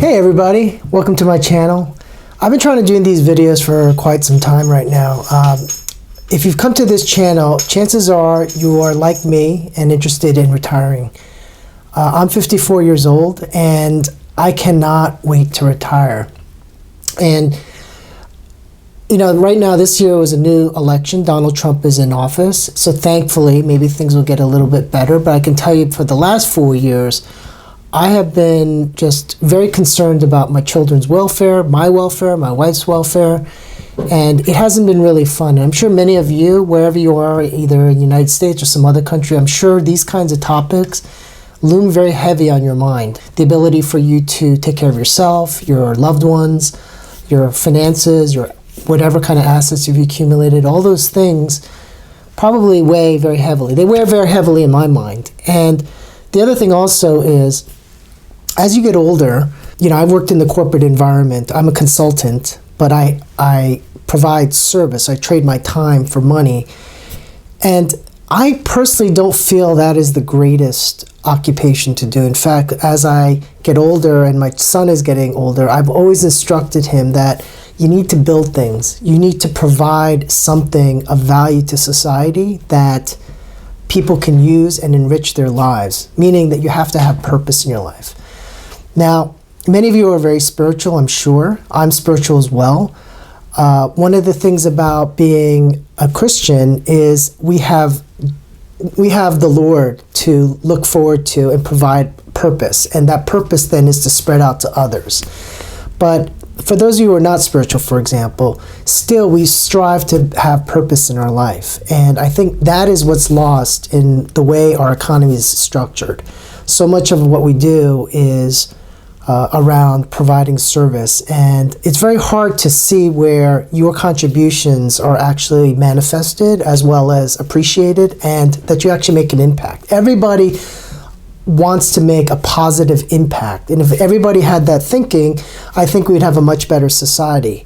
Hey everybody, welcome to my channel. I've been trying to do these videos for quite some time right now. If you've come to this channel, chances are you are like me and interested in retiring. I'm 54 years old and I cannot wait to retire. And you know, right now this year was a new election. Donald Trump is in office, so thankfully maybe things will get a little bit better. But I can tell you for the last 4 years, I have been just very concerned about my children's welfare, my wife's welfare, and it hasn't been really fun. And I'm sure many of you, wherever you are, either in the United States or some other country, I'm sure these kinds of topics loom very heavy on your mind. The ability for you to take care of yourself, your loved ones, your finances, your whatever kind of assets you've accumulated, all those things probably weigh very heavily. They weigh very heavily in my mind. And the other thing also is, as you get older, you know, I've worked in the corporate environment. I'm a consultant, but I provide service. I trade my time for money. And I personally don't feel that is the greatest occupation to do. In fact, as I get older and my son is getting older, I've always instructed him that you need to build things. You need to provide something of value to society that people can use and enrich their lives, meaning that you have to have purpose in your life. Now, many of you are very spiritual, I'm sure. I'm spiritual as well. One of the things about being a Christian is we have the Lord to look forward to and provide purpose, and that purpose then is to spread out to others. But for those of you who are not spiritual, for example, still we strive to have purpose in our life. And I think that is what's lost in the way our economy is structured. So much of what we do is around providing service, and it's very hard to see where your contributions are actually manifested as well as appreciated, and that you actually make an impact. Everybody wants to make a positive impact, and if everybody had that thinking, I think we'd have a much better society.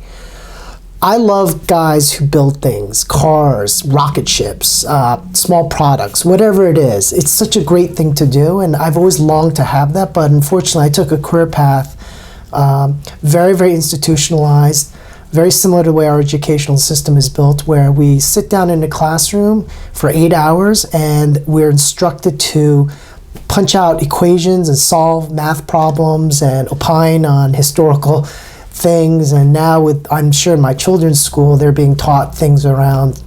I love guys who build things, cars, rocket ships, small products, whatever it is. It's such a great thing to do, and I've always longed to have that, but unfortunately I took a career path, very, very institutionalized, very similar to the way our educational system is built, where we sit down in a classroom for 8 hours and we're instructed to punch out equations and solve math problems and opine on historical things. And now with, I'm sure in my children's school, they're being taught things around,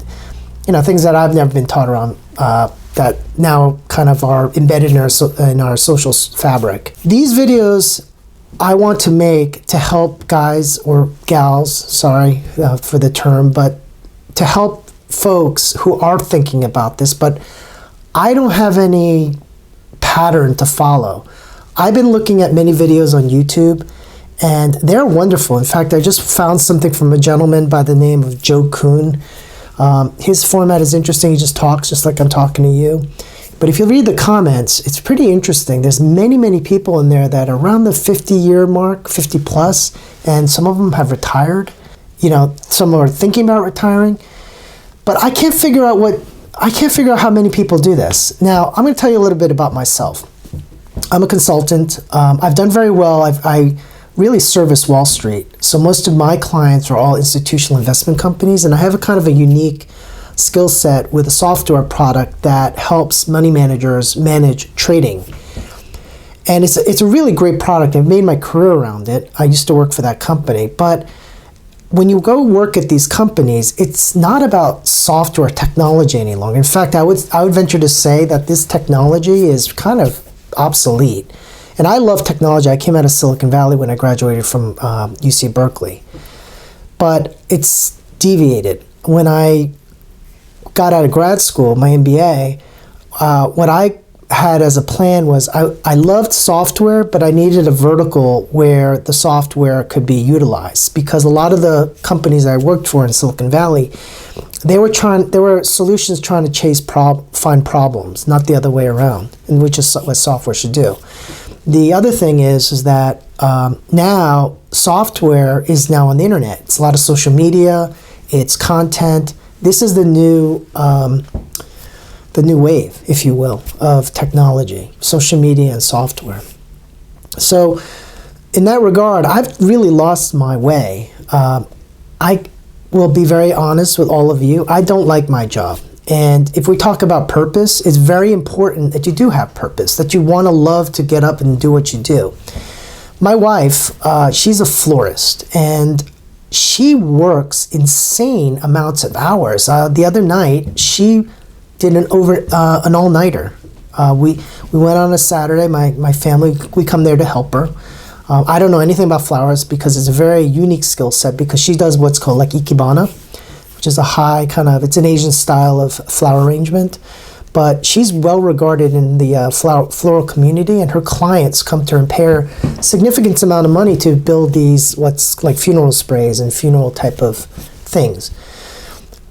you know, things that I've never been taught around, that now kind of are embedded in our social fabric. These videos I want to make to help guys or gals, sorry for the term, but to help folks who are thinking about this, but I don't have any pattern to follow. I've been looking at many videos on YouTube, and they're wonderful. In fact, I just found something from a gentleman by the name of Joe Kuhn. His format is interesting. He just talks just like I'm talking to you. But if you read the comments, it's pretty interesting. There's many people in there that are around the 50-year mark, 50 plus, and some of them have retired. You know, some are thinking about retiring. But I can't figure out how many people do this. Now, I'm going to tell you a little bit about myself. I'm a consultant. I've done very well. I really service Wall Street. So most of my clients are all institutional investment companies, and I have a kind of a unique skill set with a software product that helps money managers manage trading. And it's a really great product. I've made my career around it. I used to work for that company. But when you go work at these companies, it's not about software technology any longer. In fact, I would venture to say that this technology is kind of obsolete. And I love technology. I came out of Silicon Valley when I graduated from UC Berkeley. But it's deviated. When I got out of grad school, my MBA, what I had as a plan was I loved software, but I needed a vertical where the software could be utilized, because a lot of the companies I worked for in Silicon Valley, there were solutions trying to find problems, not the other way around, and which is what software should do. The other thing is that now software is now on the internet. It's a lot of social media, it's content. This is the new wave, if you will, of technology, social media and software. So in that regard, I've really lost my way. I will be very honest with all of you. I don't like my job. And if we talk about purpose, it's very important that you do have purpose, that you want to love to get up and do what you do. My wife, she's a florist, and she works insane amounts of hours. The other night, she did an all-nighter. We went on a Saturday. My family, we come there to help her. I don't know anything about flowers because it's a very unique skill set, because she does what's called like ikebana, which is a high kind of, it's an Asian style of flower arrangement. But she's well regarded in the floral community, and her clients come to her and pay her significant amount of money to build these what's like funeral sprays and funeral type of things.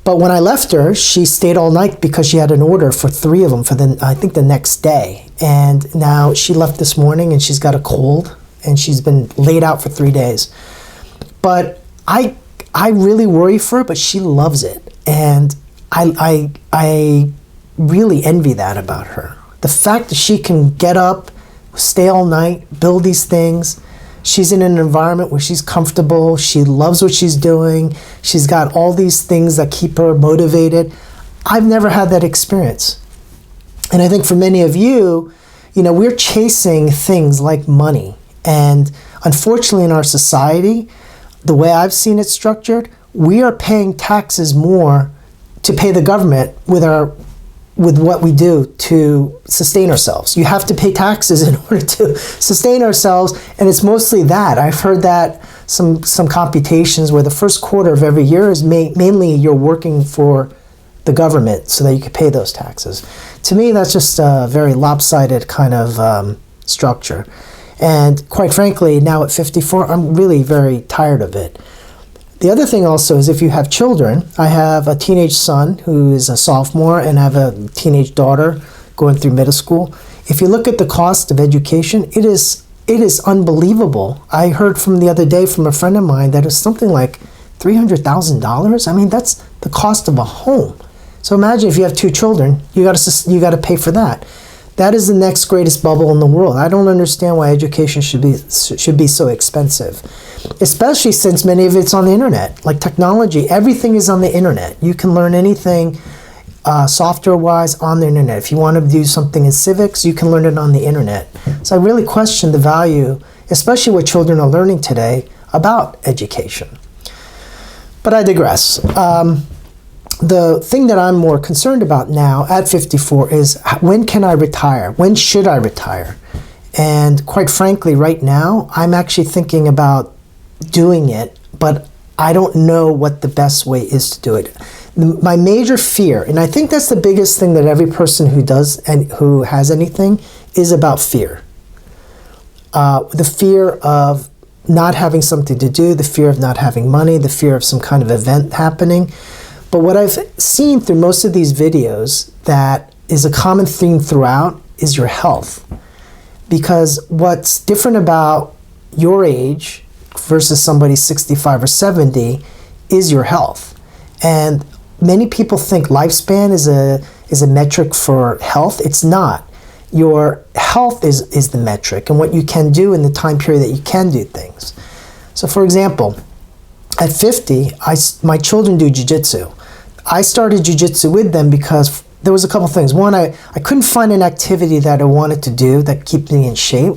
But when I left her, she stayed all night because she had an order for 3 of them for I think the next day. And now she left this morning and she's got a cold and she's been laid out for 3 days. But I really worry for her, but she loves it. And I really envy that about her. The fact that she can get up, stay all night, build these things. She's in an environment where she's comfortable. She loves what she's doing. She's got all these things that keep her motivated. I've never had that experience. And I think for many of you, we're chasing things like money. And unfortunately in our society, the way I've seen it structured, we are paying taxes more to pay the government with what we do to sustain ourselves. You have to pay taxes in order to sustain ourselves, and it's mostly that. I've heard that some computations where the first quarter of every year is mainly you're working for the government so that you can pay those taxes. To me, that's just a very lopsided kind of structure. And quite frankly, now at 54, I'm really very tired of it. The other thing also is if you have children, I have a teenage son who is a sophomore, and I have a teenage daughter going through middle school. If you look at the cost of education, it is unbelievable. I heard from the other day from a friend of mine that it's something like $300,000. I mean, that's the cost of a home. So imagine if you have 2 children, you got to pay for that. That is the next greatest bubble in the world. I don't understand why education should be so expensive, especially since many of it's on the internet. Like technology, everything is on the internet. You can learn anything software-wise on the internet. If you want to do something in civics, you can learn it on the internet. So I really question the value, especially what children are learning today, about education. But I digress. The thing that I'm more concerned about now at 54 is when can I retire? When should I retire? And quite frankly, right now, I'm actually thinking about doing it, but I don't know what the best way is to do it. My major fear, and I think that's the biggest thing that every person who does and who has anything is about fear. The fear of not having something to do, the fear of not having money, the fear of some kind of event happening. But what I've seen through most of these videos that is a common theme throughout is your health. Because what's different about your age versus somebody 65 or 70 is your health. And many people think lifespan is a metric for health. It's not. Your health is the metric and what you can do in the time period that you can do things. So for example, at 50, my children do jiu-jitsu. I started jiu-jitsu with them because there was a couple things. One, I couldn't find an activity that I wanted to do that kept me in shape.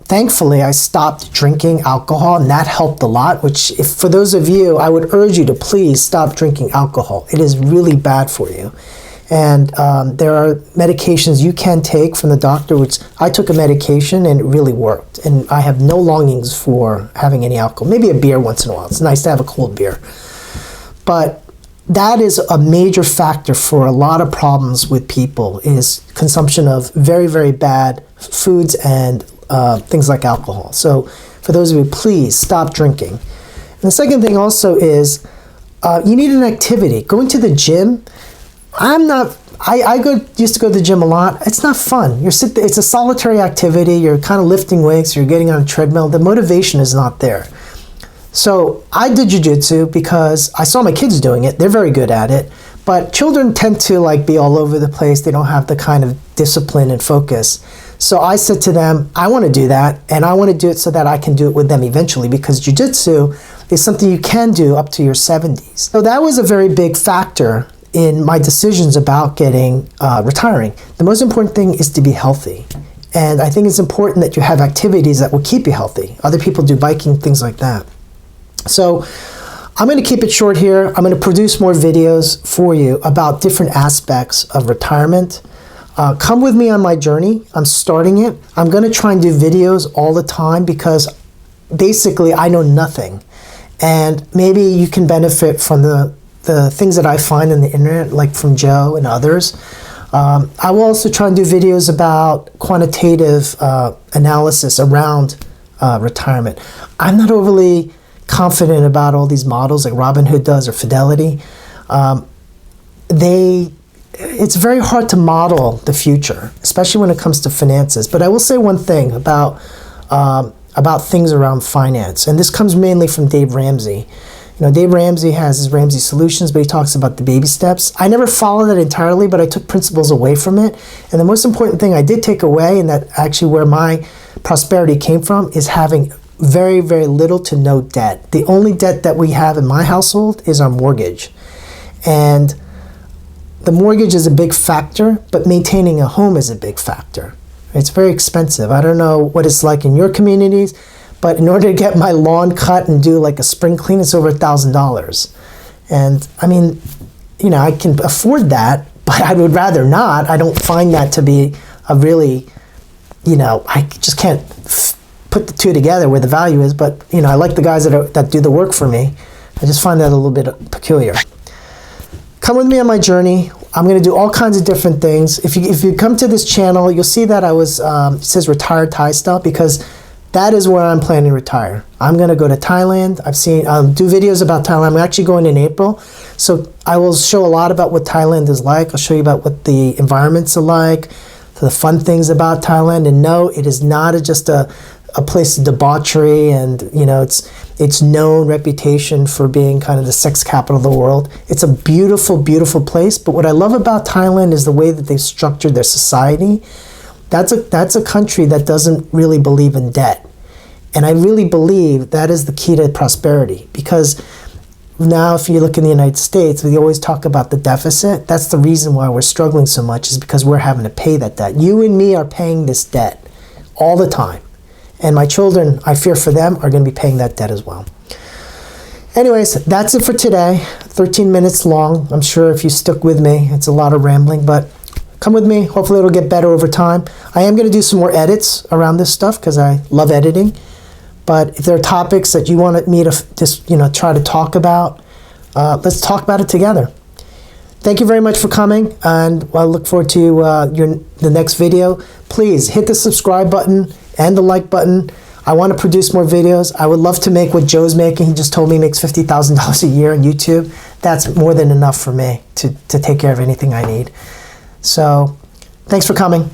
Thankfully, I stopped drinking alcohol, and that helped a lot, which for those of you, I would urge you to please stop drinking alcohol. It is really bad for you. And there are medications you can take from the doctor, which I took a medication and it really worked. And I have no longings for having any alcohol. Maybe a beer once in a while. It's nice to have a cold beer. But that is a major factor for a lot of problems with people, is consumption of very, very bad foods and things like alcohol. So for those of you, please stop drinking. And the second thing also is you need an activity. Going to the gym, used to go to the gym a lot. It's not fun. It's a solitary activity. You're kind of lifting weights. You're getting on a treadmill. The motivation is not there. So I did jiu-jitsu because I saw my kids doing it. They're very good at it. But children tend to be all over the place. They don't have the kind of discipline and focus. So I said to them, I want to do that, and I want to do it so that I can do it with them eventually, because jiu-jitsu is something you can do up to your 70s. So that was a very big factor in my decisions about retiring. The most important thing is to be healthy. And I think it's important that you have activities that will keep you healthy. Other people do biking, things like that. So I'm going to keep it short here. I'm going to produce more videos for you about different aspects of retirement. Come with me on my journey. I'm starting it. I'm going to try and do videos all the time because basically I know nothing. And maybe you can benefit from the things that I find on the internet, like from Joe and others. I will also try and do videos about quantitative analysis around retirement. I'm not overly confident about all these models like Robinhood does or Fidelity. It's very hard to model the future, especially when it comes to finances. But I will say one thing about things around finance, and this comes mainly from Dave Ramsey. You know, Dave Ramsey has his Ramsey Solutions, but he talks about the baby steps. I never followed that entirely, but I took principles away from it. And the most important thing I did take away, and that actually where my prosperity came from, is having very, very little to no debt. The only debt that we have in my household is our mortgage. And the mortgage is a big factor, but maintaining a home is a big factor. It's very expensive. I don't know what it's like in your communities, but in order to get my lawn cut and do like a spring clean, it's over $1,000. And I mean, you know, I can afford that, but I would rather not. I don't find that to be a really, you know, I just can't put the two together where the value is. But, you know, I like the guys that do the work for me. I just find that a little bit peculiar. Come with me on my journey. I'm going to do all kinds of different things. If you come to this channel, you'll see that it says Retired Thai Style, because that is where I'm planning to retire. I'm going to go to Thailand. I'll do videos about Thailand. I'm actually going in April. So I will show a lot about what Thailand is like. I'll show you about what the environments are like, the fun things about Thailand. And no, it is not just a place of debauchery, and you know, it's known reputation for being kind of the sex capital of the world. It's a beautiful, beautiful place. But what I love about Thailand is the way that they've structured their society. That's a country that doesn't really believe in debt. And I really believe that is the key to prosperity, because now if you look in the United States, we always talk about the deficit. That's the reason why we're struggling so much, is because we're having to pay that debt. You and me are paying this debt all the time. And my children, I fear for them, are going to be paying that debt as well. Anyways, that's it for today. 13 minutes long. I'm sure if you stuck with me, it's a lot of rambling, but come with me. Hopefully it'll get better over time. I am going to do some more edits around this stuff because I love editing. But if there are topics that you want me to just, you know, try to talk about, let's talk about it together. Thank you very much for coming, and I look forward to the next video. Please hit the subscribe button and the like button. I want to produce more videos. I would love to make what Joe's making. He just told me he makes $50,000 a year on YouTube. That's more than enough for me to take care of anything I need. So thanks for coming.